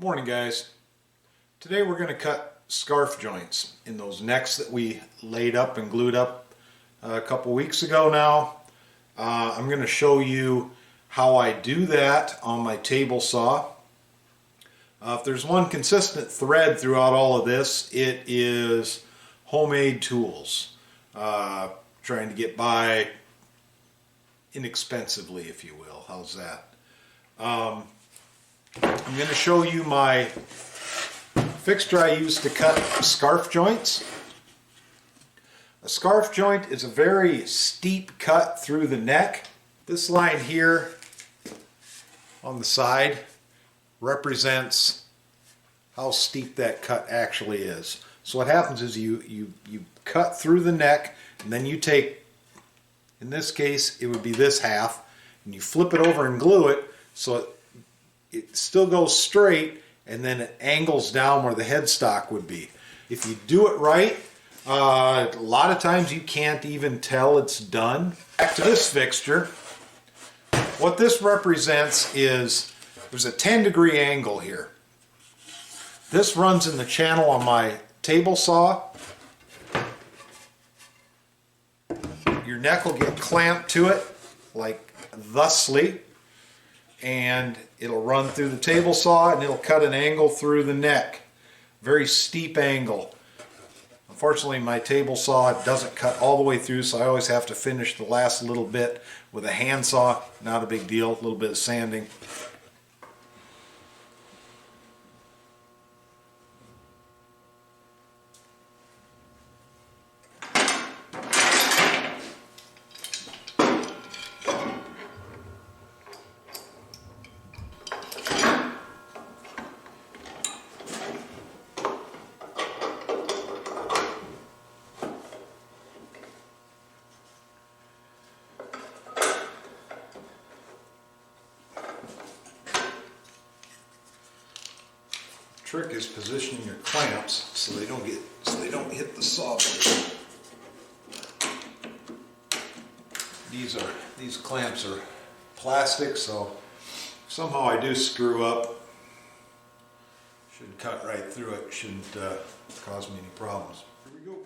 Morning, guys. Today we're going to cut scarf joints in those necks that we laid up and glued up a couple weeks ago now. I'm going to show you how I do that on my table saw. If there's one consistent thread throughout all of this, it is homemade tools. Trying to get by inexpensively, if you will. How's that? I'm going to show you my fixture I use to cut scarf joints. A scarf joint is a very steep cut through the neck. This line here on the side represents how steep that cut actually is. So what happens is you cut through the neck, and then you take, in this case it would be this half, and you flip it over and glue it so it still goes straight, and then it angles down where the headstock would be. If you do it right, a lot of times you can't even tell it's done. Back to this fixture. What this represents is there's a 10-degree angle here. This runs in the channel on my table saw. Your neck will get clamped to it like thusly, and it'll run through the table saw and it'll cut an angle through the neck. Very steep angle. Unfortunately, my table saw doesn't cut all the way through, so I always have to finish the last little bit with a handsaw. Not a big deal, a little bit of sanding. Trick is positioning your clamps so they don't hit the saw blade. These clamps are plastic, so somehow I do screw up. Should cut right through it. Shouldn't cause me any problems. Here we go.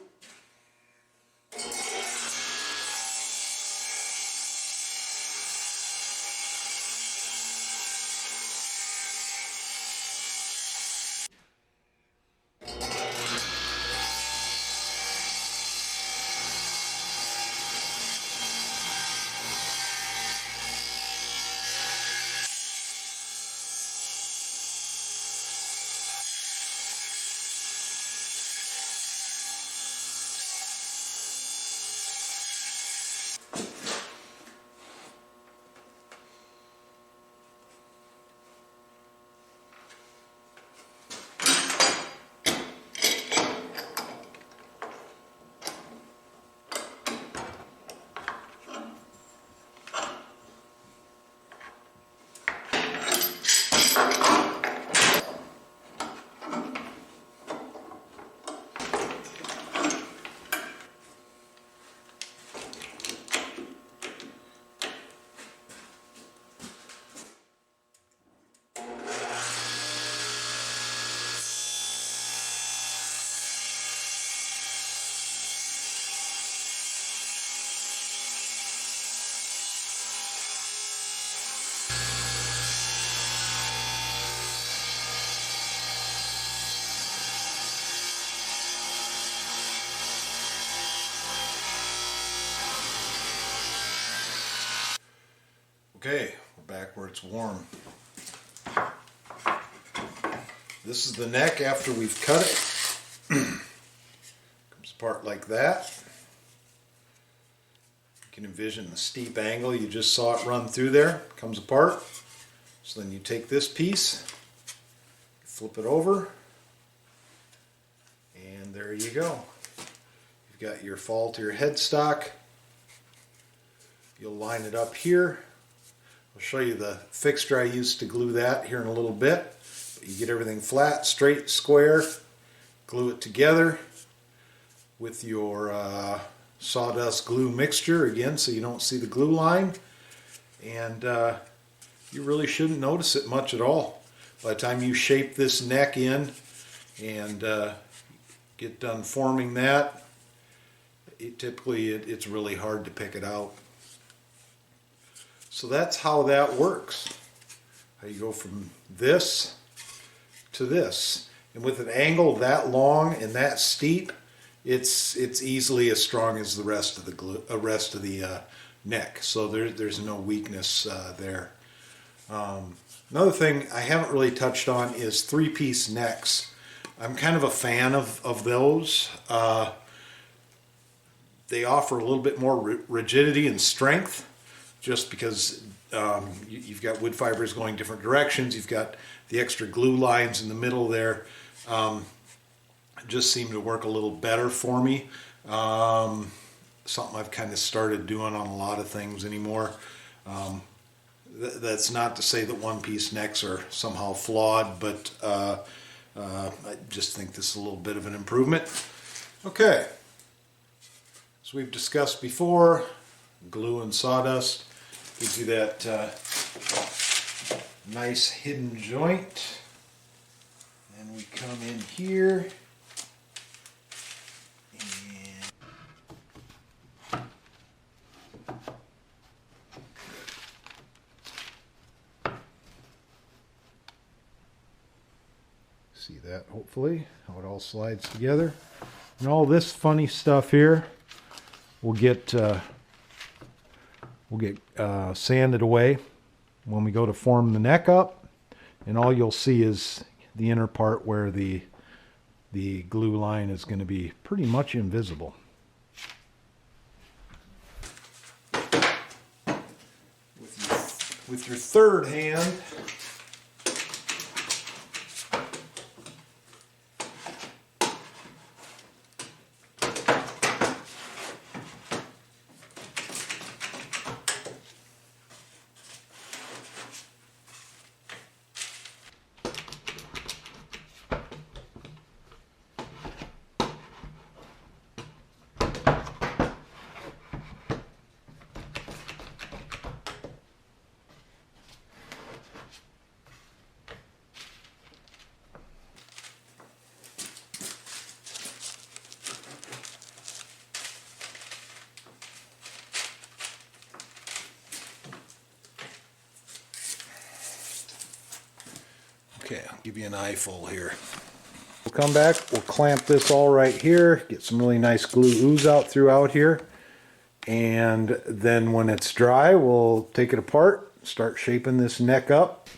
Okay, we're back where it's warm. This is the neck after we've cut it. Comes apart like that. You can envision the steep angle. You just saw it run through there. Comes apart. So then you take this piece, flip it over, and there you go. You've got your fall to your headstock. You'll line it up here. I'll show you the fixture I used to glue that here in a little bit. But you get everything flat, straight, square, glue it together with your sawdust glue mixture again so you don't see the glue line, and you really shouldn't notice it much at all. By the time you shape this neck in and get done forming that, it's really hard to pick it out. So that's how that works. How you go from this to this. And with an angle that long and that steep, it's easily as strong as the rest of the neck. So there's no weakness there. Another thing I haven't really touched on is three-piece necks. I'm kind of a fan of those. They offer a little bit more rigidity and strength, just because you've got wood fibers going different directions. You've got the extra glue lines in the middle there. Just seem to work a little better for me. Something I've kind of started doing on a lot of things anymore. That's not to say that one-piece necks are somehow flawed, but I just think this is a little bit of an improvement. Okay, as we've discussed before, glue and sawdust gives you that nice hidden joint. And we come in here and see that, hopefully, how it all slides together. And all this funny stuff here will get sanded away when we go to form the neck up, and all you'll see is the inner part where the glue line is going to be pretty much invisible. With your third hand, okay, I'll give you an eyeful here. We'll come back, we'll clamp this all right here, get some really nice glue ooze out throughout here, and then when it's dry, we'll take it apart, start shaping this neck up.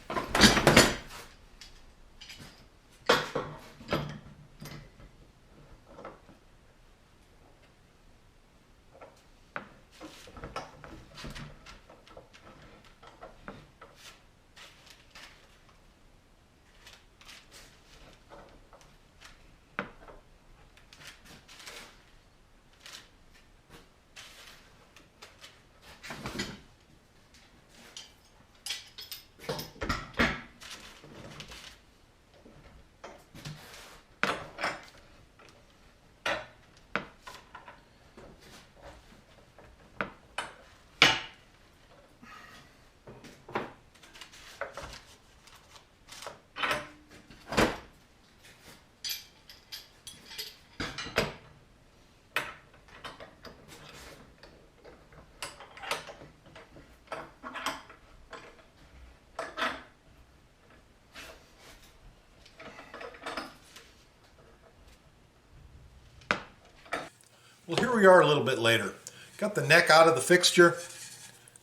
Well, here we are a little bit later. Got the neck out of the fixture,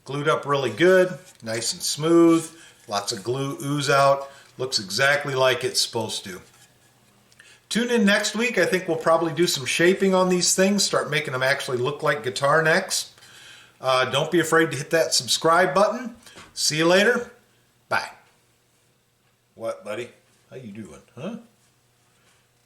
glued up really good, nice and smooth, lots of glue ooze out, looks exactly like it's supposed to. Tune in next week. I think we'll probably do some shaping on these things, start making them actually look like guitar necks. Don't be afraid to hit that subscribe button. See you later. Bye. What, buddy? How you doing, huh?